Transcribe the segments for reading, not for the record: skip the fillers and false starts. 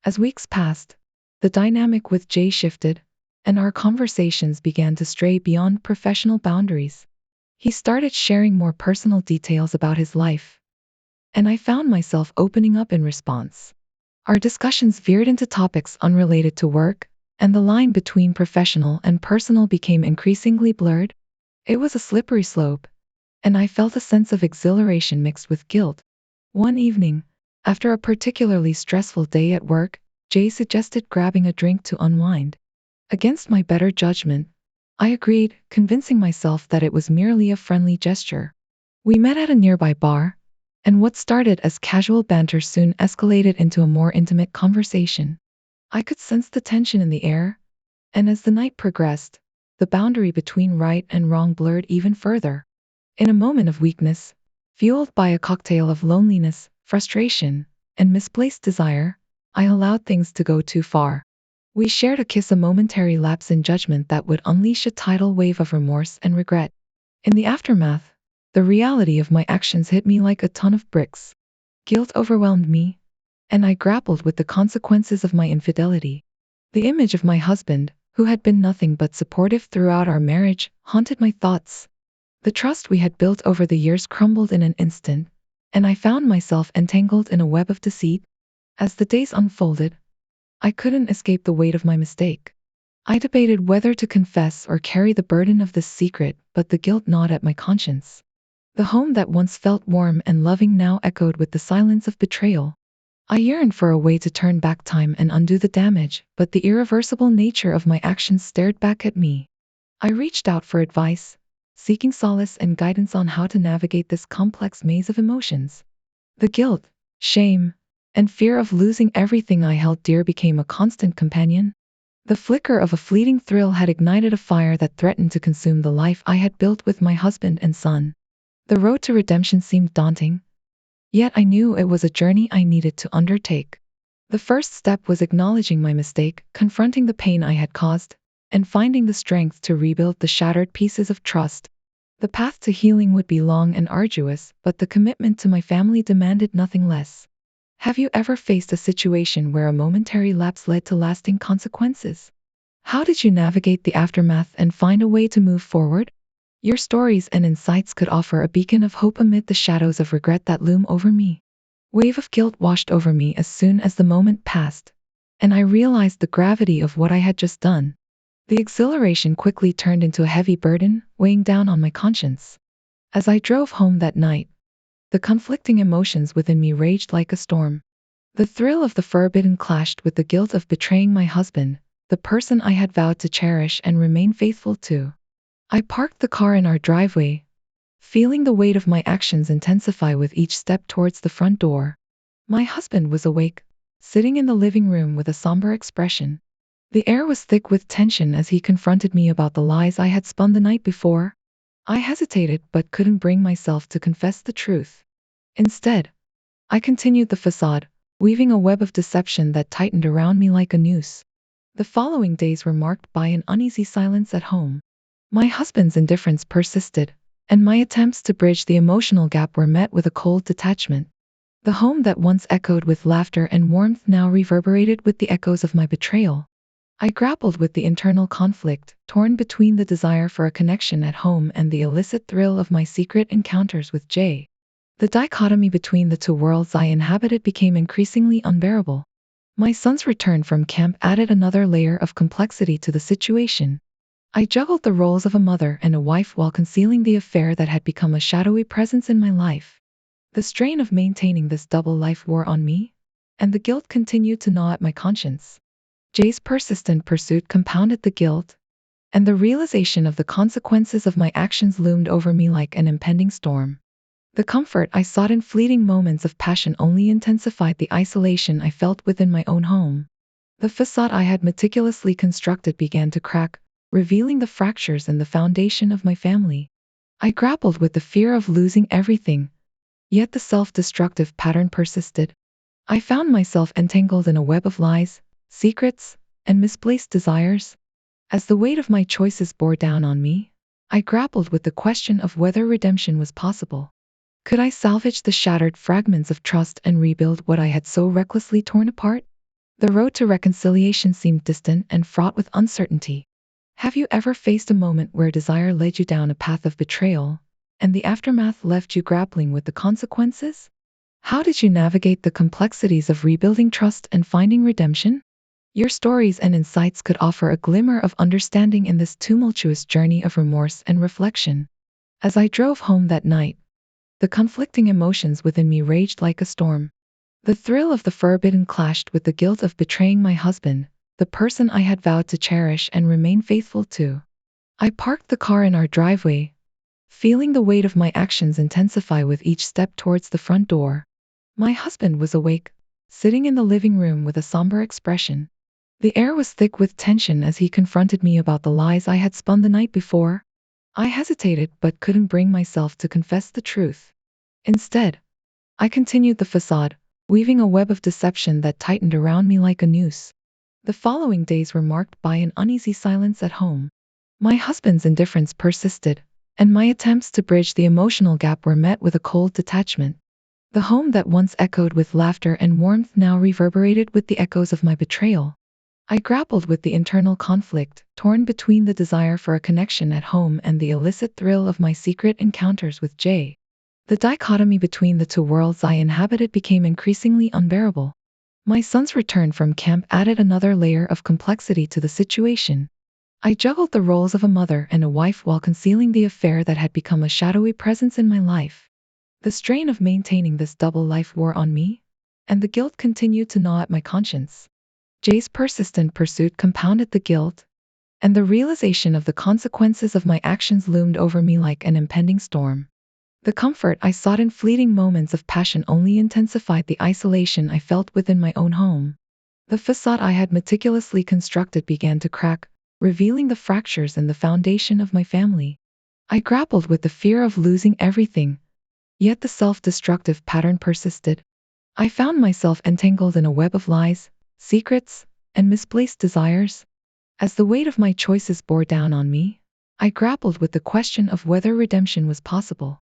As weeks passed, the dynamic with Jay shifted, and our conversations began to stray beyond professional boundaries. He started sharing more personal details about his life, and I found myself opening up in response. Our discussions veered into topics unrelated to work, and the line between professional and personal became increasingly blurred. It was a slippery slope, and I felt a sense of exhilaration mixed with guilt. One evening, after a particularly stressful day at work, Jay suggested grabbing a drink to unwind. Against my better judgment, I agreed, convincing myself that it was merely a friendly gesture. We met at a nearby bar, and what started as casual banter soon escalated into a more intimate conversation. I could sense the tension in the air, and as the night progressed, the boundary between right and wrong blurred even further. In a moment of weakness, fueled by a cocktail of loneliness, frustration, and misplaced desire, I allowed things to go too far. We shared a kiss, a momentary lapse in judgment that would unleash a tidal wave of remorse and regret. In the aftermath, the reality of my actions hit me like a ton of bricks. Guilt overwhelmed me, and I grappled with the consequences of my infidelity. The image of my husband, who had been nothing but supportive throughout our marriage, haunted my thoughts. The trust we had built over the years crumbled in an instant, and I found myself entangled in a web of deceit. As the days unfolded, I couldn't escape the weight of my mistake. I debated whether to confess or carry the burden of this secret, but the guilt gnawed at my conscience. The home that once felt warm and loving now echoed with the silence of betrayal. I yearned for a way to turn back time and undo the damage, but the irreversible nature of my actions stared back at me. I reached out for advice, seeking solace and guidance on how to navigate this complex maze of emotions. The guilt, shame, and fear of losing everything I held dear became a constant companion. The flicker of a fleeting thrill had ignited a fire that threatened to consume the life I had built with my husband and son. The road to redemption seemed daunting, yet I knew it was a journey I needed to undertake. The first step was acknowledging my mistake, confronting the pain I had caused, and finding the strength to rebuild the shattered pieces of trust. The path to healing would be long and arduous, but the commitment to my family demanded nothing less. Have you ever faced a situation where a momentary lapse led to lasting consequences? How did you navigate the aftermath and find a way to move forward? Your stories and insights could offer a beacon of hope amid the shadows of regret that loom over me. Wave of guilt washed over me as soon as the moment passed, and I realized the gravity of what I had just done. The exhilaration quickly turned into a heavy burden, weighing down on my conscience. As I drove home that night, the conflicting emotions within me raged like a storm. The thrill of the forbidden clashed with the guilt of betraying my husband, the person I had vowed to cherish and remain faithful to. I parked the car in our driveway, feeling the weight of my actions intensify with each step towards the front door. My husband was awake, sitting in the living room with a somber expression. The air was thick with tension as he confronted me about the lies I had spun the night before. I hesitated but couldn't bring myself to confess the truth. Instead, I continued the facade, weaving a web of deception that tightened around me like a noose. The following days were marked by an uneasy silence at home. My husband's indifference persisted, and my attempts to bridge the emotional gap were met with a cold detachment. The home that once echoed with laughter and warmth now reverberated with the echoes of my betrayal. I grappled with the internal conflict, torn between the desire for a connection at home and the illicit thrill of my secret encounters with Jay. The dichotomy between the two worlds I inhabited became increasingly unbearable. My son's return from camp added another layer of complexity to the situation. I juggled the roles of a mother and a wife while concealing the affair that had become a shadowy presence in my life. The strain of maintaining this double life wore on me, and the guilt continued to gnaw at my conscience. Jay's persistent pursuit compounded the guilt, and the realization of the consequences of my actions loomed over me like an impending storm. The comfort I sought in fleeting moments of passion only intensified the isolation I felt within my own home. The facade I had meticulously constructed began to crack, revealing the fractures in the foundation of my family. I grappled with the fear of losing everything, yet the self-destructive pattern persisted. I found myself entangled in a web of lies, secrets, and misplaced desires. As the weight of my choices bore down on me, I grappled with the question of whether redemption was possible. Could I salvage the shattered fragments of trust and rebuild what I had so recklessly torn apart? The road to reconciliation seemed distant and fraught with uncertainty. Have you ever faced a moment where desire led you down a path of betrayal, and the aftermath left you grappling with the consequences? How did you navigate the complexities of rebuilding trust and finding redemption? Your stories and insights could offer a glimmer of understanding in this tumultuous journey of remorse and reflection. As I drove home that night, the conflicting emotions within me raged like a storm. The thrill of the forbidden clashed with the guilt of betraying my husband, the person I had vowed to cherish and remain faithful to. I parked the car in our driveway, feeling the weight of my actions intensify with each step towards the front door. My husband was awake, sitting in the living room with a somber expression. The air was thick with tension as he confronted me about the lies I had spun the night before. I hesitated but couldn't bring myself to confess the truth. Instead, I continued the facade, weaving a web of deception that tightened around me like a noose. The following days were marked by an uneasy silence at home. My husband's indifference persisted, and my attempts to bridge the emotional gap were met with a cold detachment. The home that once echoed with laughter and warmth now reverberated with the echoes of my betrayal. I grappled with the internal conflict, torn between the desire for a connection at home and the illicit thrill of my secret encounters with Jay. The dichotomy between the two worlds I inhabited became increasingly unbearable. My son's return from camp added another layer of complexity to the situation. I juggled the roles of a mother and a wife while concealing the affair that had become a shadowy presence in my life. The strain of maintaining this double life wore on me, and the guilt continued to gnaw at my conscience. Jay's persistent pursuit compounded the guilt, and the realization of the consequences of my actions loomed over me like an impending storm. The comfort I sought in fleeting moments of passion only intensified the isolation I felt within my own home. The facade I had meticulously constructed began to crack, revealing the fractures in the foundation of my family. I grappled with the fear of losing everything, yet the self-destructive pattern persisted. I found myself entangled in a web of lies, secrets, and misplaced desires. As the weight of my choices bore down on me, I grappled with the question of whether redemption was possible.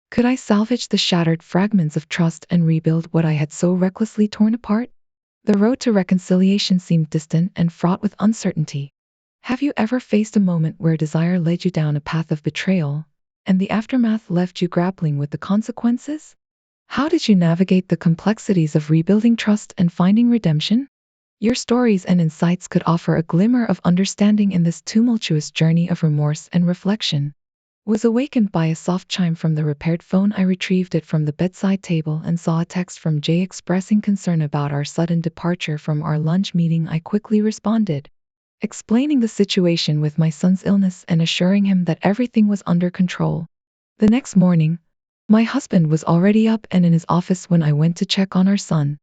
Could I salvage the shattered fragments of trust and rebuild what I had so recklessly torn apart? The road to reconciliation seemed distant and fraught with uncertainty. Have you ever faced a moment where desire led you down a path of betrayal, and the aftermath left you grappling with the consequences? How did you navigate the complexities of rebuilding trust and finding redemption? Your stories and insights could offer a glimmer of understanding in this tumultuous journey of remorse and reflection. Was awakened by a soft chime from the repaired phone. I retrieved it from the bedside table and saw a text from Jay expressing concern about our sudden departure from our lunch meeting. I quickly responded, explaining the situation with my son's illness and assuring him that everything was under control. The next morning, my husband was already up and in his office when I went to check on our son.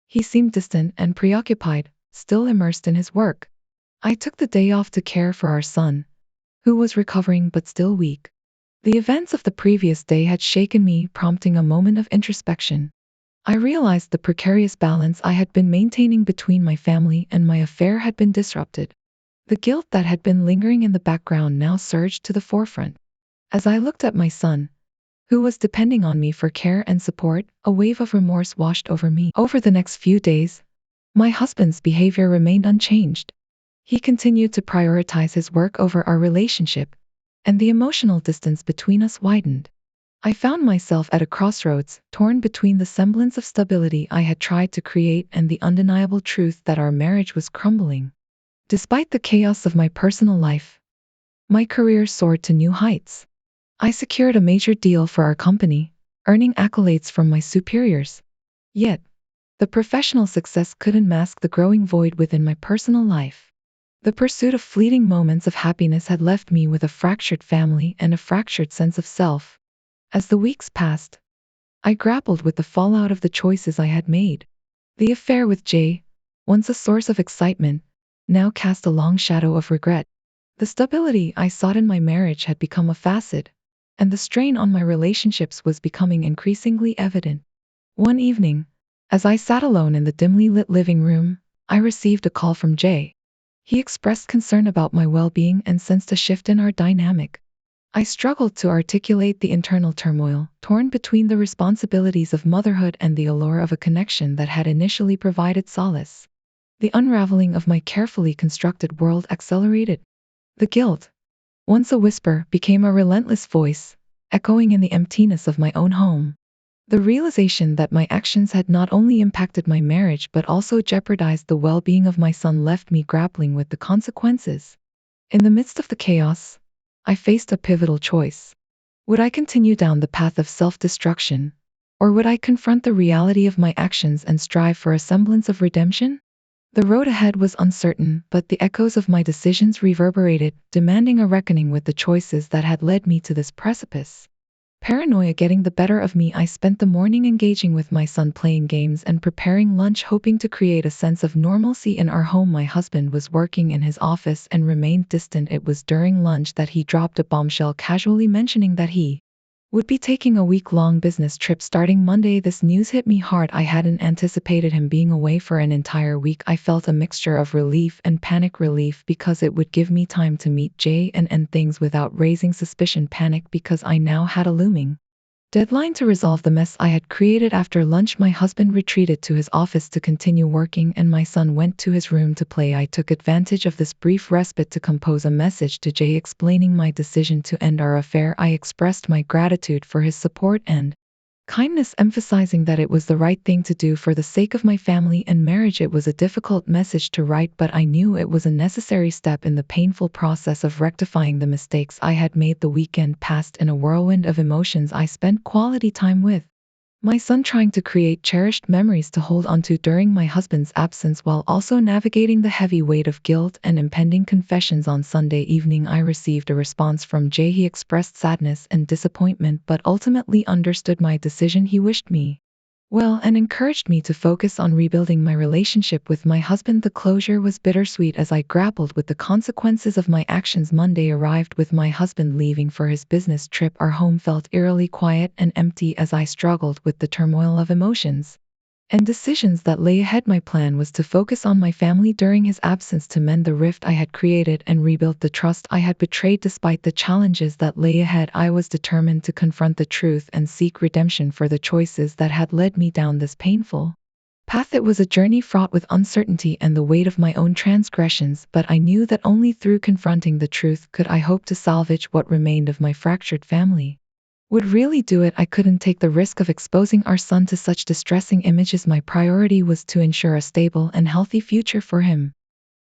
He seemed distant and preoccupied, still immersed in his work. I took the day off to care for our son, who was recovering but still weak. The events of the previous day had shaken me, prompting a moment of introspection. I realized the precarious balance I had been maintaining between my family and my affair had been disrupted. The guilt that had been lingering in the background now surged to the forefront. As I looked at my son, who was depending on me for care and support, a wave of remorse washed over me. Over the next few days, my husband's behavior remained unchanged. He continued to prioritize his work over our relationship, and the emotional distance between us widened. I found myself at a crossroads, torn between the semblance of stability I had tried to create and the undeniable truth that our marriage was crumbling. Despite the chaos of my personal life, my career soared to new heights. I secured a major deal for our company, earning accolades from my superiors. Yet, the professional success couldn't mask the growing void within my personal life. The pursuit of fleeting moments of happiness had left me with a fractured family and a fractured sense of self. As the weeks passed, I grappled with the fallout of the choices I had made. The affair with Jay, once a source of excitement, now cast a long shadow of regret. The stability I sought in my marriage had become a facet, and the strain on my relationships was becoming increasingly evident. One evening, as I sat alone in the dimly lit living room, I received a call from Jay. He expressed concern about my well-being and sensed a shift in our dynamic. I struggled to articulate the internal turmoil, torn between the responsibilities of motherhood and the allure of a connection that had initially provided solace. The unraveling of my carefully constructed world accelerated. The guilt, once a whisper, became a relentless voice, echoing in the emptiness of my own home. The realization that my actions had not only impacted my marriage but also jeopardized the well-being of my son left me grappling with the consequences. In the midst of the chaos, I faced a pivotal choice. Would I continue down the path of self-destruction, or would I confront the reality of my actions and strive for a semblance of redemption? The road ahead was uncertain, but the echoes of my decisions reverberated, demanding a reckoning with the choices that had led me to this precipice. Paranoia getting the better of me, I spent the morning engaging with my son, playing games and preparing lunch, hoping to create a sense of normalcy in our home. My husband was working in his office and remained distant. It was during lunch that he dropped a bombshell, casually mentioning that he would be taking a week-long business trip starting Monday. This news hit me hard. I hadn't anticipated him being away for an entire week. I felt a mixture of relief and panic. Relief because it would give me time to meet Jay and end things without raising suspicion. Panic because I now had a looming deadline to resolve the mess I had created. After lunch, my husband retreated to his office to continue working, and my son went to his room to play. I took advantage of this brief respite to compose a message to Jay explaining my decision to end our affair. I expressed my gratitude for his support and kindness, emphasizing that it was the right thing to do for the sake of my family and marriage. It was a difficult message to write, but I knew it was a necessary step in the painful process of rectifying the mistakes I had made. The weekend passed in a whirlwind of emotions. I spent quality time with my son, trying to create cherished memories to hold onto during my husband's absence, while also navigating the heavy weight of guilt and impending confessions. On Sunday evening, I received a response from Jay. He expressed sadness and disappointment, but ultimately understood my decision. He wished me well and encouraged me to focus on rebuilding my relationship with my husband. The closure was bittersweet as I grappled with the consequences of my actions. Monday arrived with my husband leaving for his business trip. Our home felt eerily quiet and empty as I struggled with the turmoil of emotions and decisions that lay ahead. My plan was to focus on my family during his absence, to mend the rift I had created and rebuild the trust I had betrayed. Despite the challenges that lay ahead, I was determined to confront the truth and seek redemption for the choices that had led me down this painful path. It was a journey fraught with uncertainty and the weight of my own transgressions, but I knew that only through confronting the truth could I hope to salvage what remained of my fractured family. Would really do it. I couldn't take the risk of exposing our son to such distressing images. My priority was to ensure a stable and healthy future for him.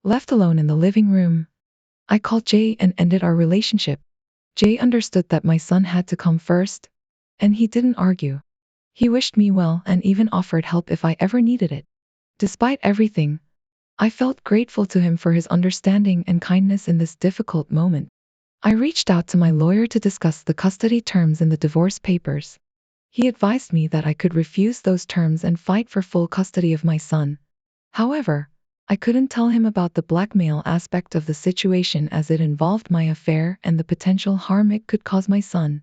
Left alone in the living room, I called Jay and ended our relationship. Jay understood that my son had to come first, and he didn't argue. He wished me well and even offered help if I ever needed it. Despite everything, I felt grateful to him for his understanding and kindness in this difficult moment. I reached out to my lawyer to discuss the custody terms in the divorce papers. He advised me that I could refuse those terms and fight for full custody of my son. However, I couldn't tell him about the blackmail aspect of the situation, as it involved my affair and the potential harm it could cause my son.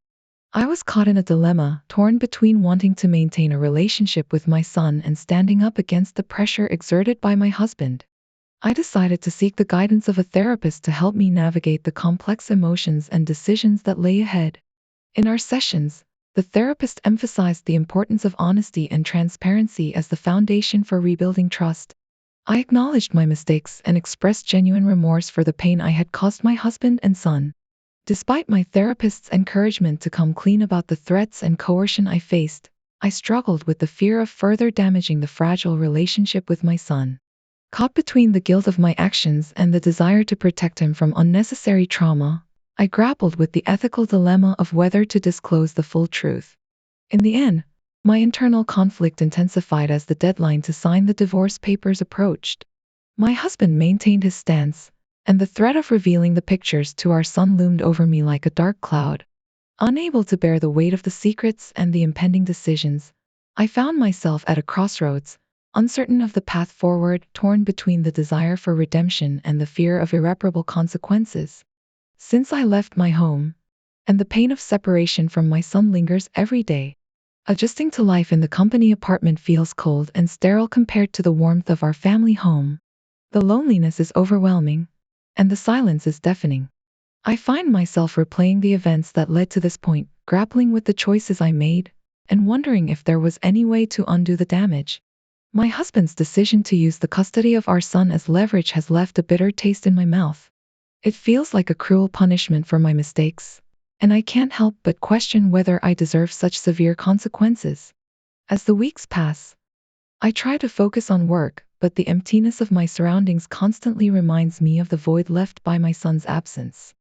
I was caught in a dilemma, torn between wanting to maintain a relationship with my son and standing up against the pressure exerted by my husband. I decided to seek the guidance of a therapist to help me navigate the complex emotions and decisions that lay ahead. In our sessions, the therapist emphasized the importance of honesty and transparency as the foundation for rebuilding trust. I acknowledged my mistakes and expressed genuine remorse for the pain I had caused my husband and son. Despite my therapist's encouragement to come clean about the threats and coercion I faced, I struggled with the fear of further damaging the fragile relationship with my son. Caught between the guilt of my actions and the desire to protect him from unnecessary trauma, I grappled with the ethical dilemma of whether to disclose the full truth. In the end, my internal conflict intensified as the deadline to sign the divorce papers approached. My husband maintained his stance, and the threat of revealing the pictures to our son loomed over me like a dark cloud. Unable to bear the weight of the secrets and the impending decisions, I found myself at a crossroads, uncertain of the path forward, torn between the desire for redemption and the fear of irreparable consequences. Since I left my home, and the pain of separation from my son lingers every day, adjusting to life in the company apartment feels cold and sterile compared to the warmth of our family home. The loneliness is overwhelming, and the silence is deafening. I find myself replaying the events that led to this point, grappling with the choices I made, and wondering if there was any way to undo the damage. My husband's decision to use the custody of our son as leverage has left a bitter taste in my mouth. It feels like a cruel punishment for my mistakes, and I can't help but question whether I deserve such severe consequences. As the weeks pass, I try to focus on work, but the emptiness of my surroundings constantly reminds me of the void left by my son's absence.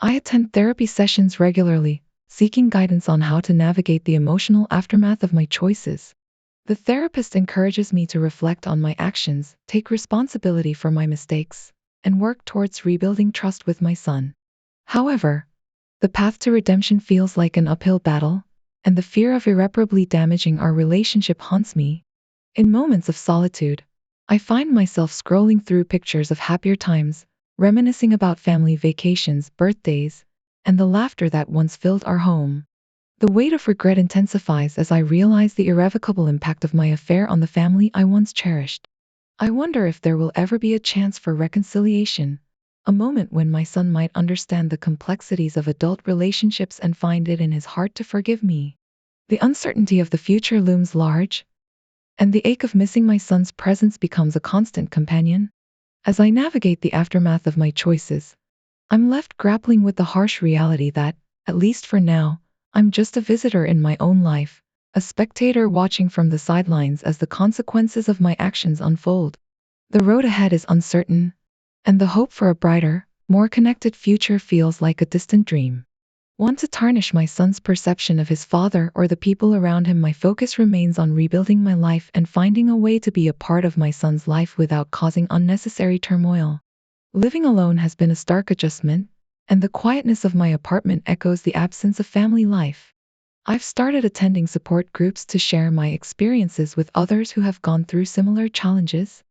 I attend therapy sessions regularly, seeking guidance on how to navigate the emotional aftermath of my choices. The therapist encourages me to reflect on my actions, take responsibility for my mistakes, and work towards rebuilding trust with my son. However, the path to redemption feels like an uphill battle, and the fear of irreparably damaging our relationship haunts me. In moments of solitude, I find myself scrolling through pictures of happier times, reminiscing about family vacations, birthdays, and the laughter that once filled our home. The weight of regret intensifies as I realize the irrevocable impact of my affair on the family I once cherished. I wonder if there will ever be a chance for reconciliation, a moment when my son might understand the complexities of adult relationships and find it in his heart to forgive me. The uncertainty of the future looms large, and the ache of missing my son's presence becomes a constant companion. As I navigate the aftermath of my choices, I'm left grappling with the harsh reality that, at least for now, I'm just a visitor in my own life, a spectator watching from the sidelines as the consequences of my actions unfold. The road ahead is uncertain, and the hope for a brighter, more connected future feels like a distant dream. Want to tarnish my son's perception of his father or the people around him, my focus remains on rebuilding my life and finding a way to be a part of my son's life without causing unnecessary turmoil. Living alone has been a stark adjustment, and the quietness of my apartment echoes the absence of family life. I've started attending support groups to share my experiences with others who have gone through similar challenges.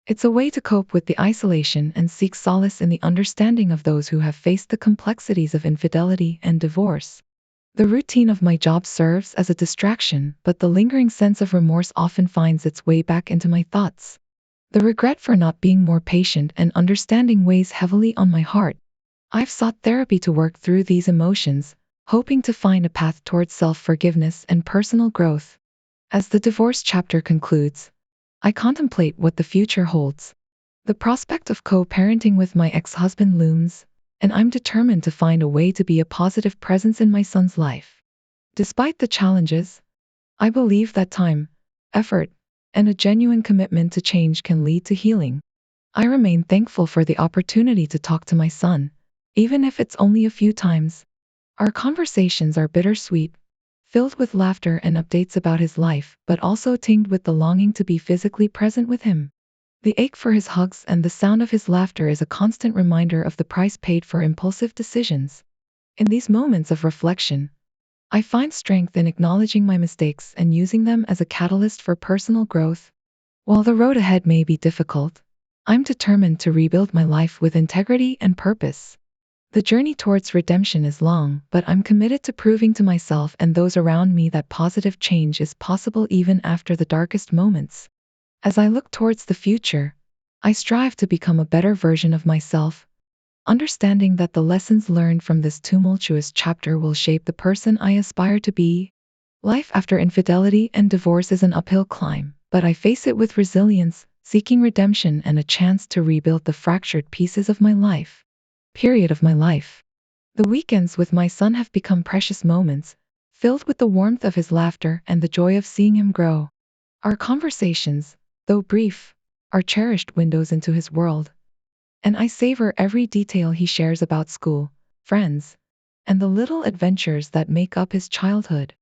It's a way to cope with the isolation and seek solace in the understanding of those who have faced the complexities of infidelity and divorce. The routine of my job serves as a distraction, but the lingering sense of remorse often finds its way back into my thoughts. The regret for not being more patient and understanding weighs heavily on my heart. I've sought therapy to work through these emotions, hoping to find a path towards self-forgiveness and personal growth. As the divorce chapter concludes, I contemplate what the future holds. The prospect of co-parenting with my ex-husband looms, and I'm determined to find a way to be a positive presence in my son's life. Despite the challenges, I believe that time, effort, and a genuine commitment to change can lead to healing. I remain thankful for the opportunity to talk to my son, even if it's only a few times. Our conversations are bittersweet, filled with laughter and updates about his life, but also tinged with the longing to be physically present with him. The ache for his hugs and the sound of his laughter is a constant reminder of the price paid for impulsive decisions. In these moments of reflection, I find strength in acknowledging my mistakes and using them as a catalyst for personal growth. While the road ahead may be difficult, I'm determined to rebuild my life with integrity and purpose. The journey towards redemption is long, but I'm committed to proving to myself and those around me that positive change is possible even after the darkest moments. As I look towards the future, I strive to become a better version of myself, understanding that the lessons learned from this tumultuous chapter will shape the person I aspire to be. Life after infidelity and divorce is an uphill climb, but I face it with resilience, seeking redemption and a chance to rebuild the fractured pieces of my life. Period of my life. The weekends with my son have become precious moments, filled with the warmth of his laughter and the joy of seeing him grow. Our conversations, though brief, are cherished windows into his world, and I savor every detail he shares about school, friends, and the little adventures that make up his childhood.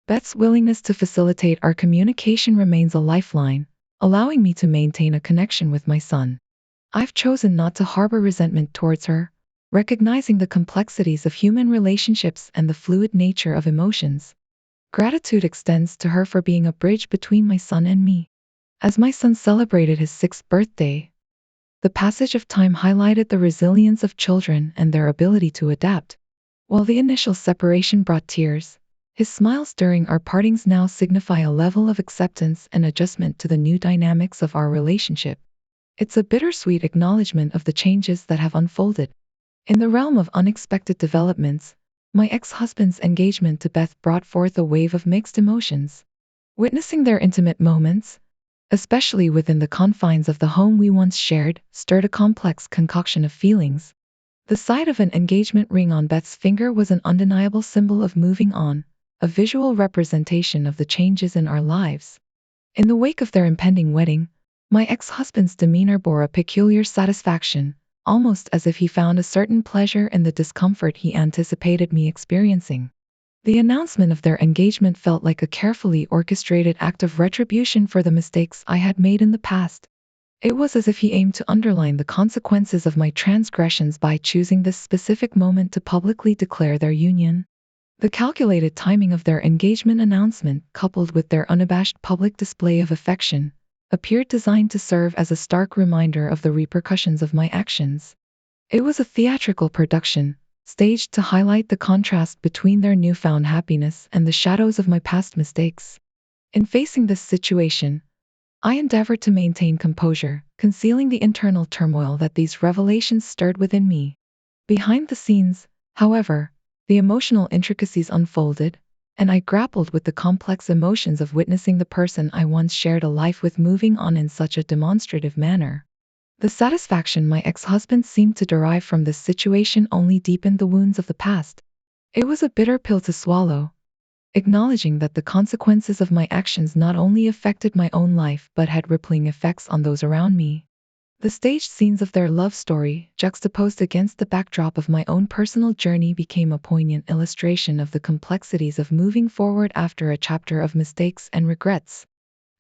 Beth's willingness to facilitate our communication remains a lifeline, allowing me to maintain a connection with my son. I've chosen not to harbor resentment towards her, recognizing the complexities of human relationships and the fluid nature of emotions. Gratitude extends to her for being a bridge between my son and me. As my son celebrated his 6th birthday, the passage of time highlighted the resilience of children and their ability to adapt. While the initial separation brought tears, his smiles during our partings now signify a level of acceptance and adjustment to the new dynamics of our relationship. It's a bittersweet acknowledgement of the changes that have unfolded. In the realm of unexpected developments, my ex-husband's engagement to Beth brought forth a wave of mixed emotions. Witnessing their intimate moments, especially within the confines of the home we once shared, stirred a complex concoction of feelings. The sight of an engagement ring on Beth's finger was an undeniable symbol of moving on, a visual representation of the changes in our lives. In the wake of their impending wedding, my ex-husband's demeanor bore a peculiar satisfaction, almost as if he found a certain pleasure in the discomfort he anticipated me experiencing. The announcement of their engagement felt like a carefully orchestrated act of retribution for the mistakes I had made in the past. It was as if he aimed to underline the consequences of my transgressions by choosing this specific moment to publicly declare their union. The calculated timing of their engagement announcement, coupled with their unabashed public display of affection, appeared designed to serve as a stark reminder of the repercussions of my actions. It was a theatrical production, staged to highlight the contrast between their newfound happiness and the shadows of my past mistakes. In facing this situation, I endeavored to maintain composure, concealing the internal turmoil that these revelations stirred within me. Behind the scenes, however, the emotional intricacies unfolded, and I grappled with the complex emotions of witnessing the person I once shared a life with moving on in such a demonstrative manner. The satisfaction my ex-husband seemed to derive from this situation only deepened the wounds of the past. It was a bitter pill to swallow, acknowledging that the consequences of my actions not only affected my own life but had rippling effects on those around me. The staged scenes of their love story, juxtaposed against the backdrop of my own personal journey, became a poignant illustration of the complexities of moving forward after a chapter of mistakes and regrets.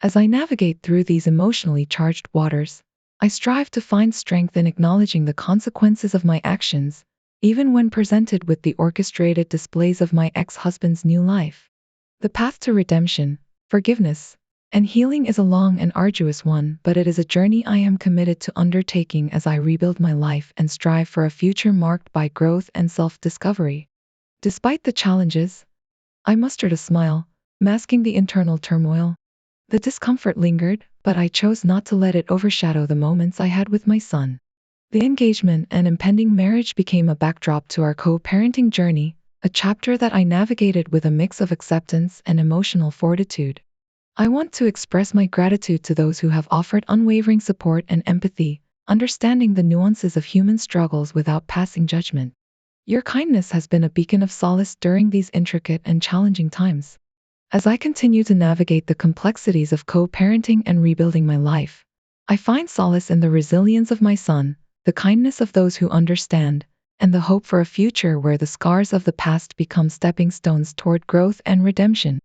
As I navigate through these emotionally charged waters, I strive to find strength in acknowledging the consequences of my actions, even when presented with the orchestrated displays of my ex-husband's new life. The path to redemption, forgiveness, and healing is a long and arduous one, but it is a journey I am committed to undertaking as I rebuild my life and strive for a future marked by growth and self-discovery. Despite the challenges, I mustered a smile, masking the internal turmoil. The discomfort lingered, but I chose not to let it overshadow the moments I had with my son. The engagement and impending marriage became a backdrop to our co-parenting journey, a chapter that I navigated with a mix of acceptance and emotional fortitude. I want to express my gratitude to those who have offered unwavering support and empathy, understanding the nuances of human struggles without passing judgment. Your kindness has been a beacon of solace during these intricate and challenging times. As I continue to navigate the complexities of co-parenting and rebuilding my life, I find solace in the resilience of my son, the kindness of those who understand, and the hope for a future where the scars of the past become stepping stones toward growth and redemption.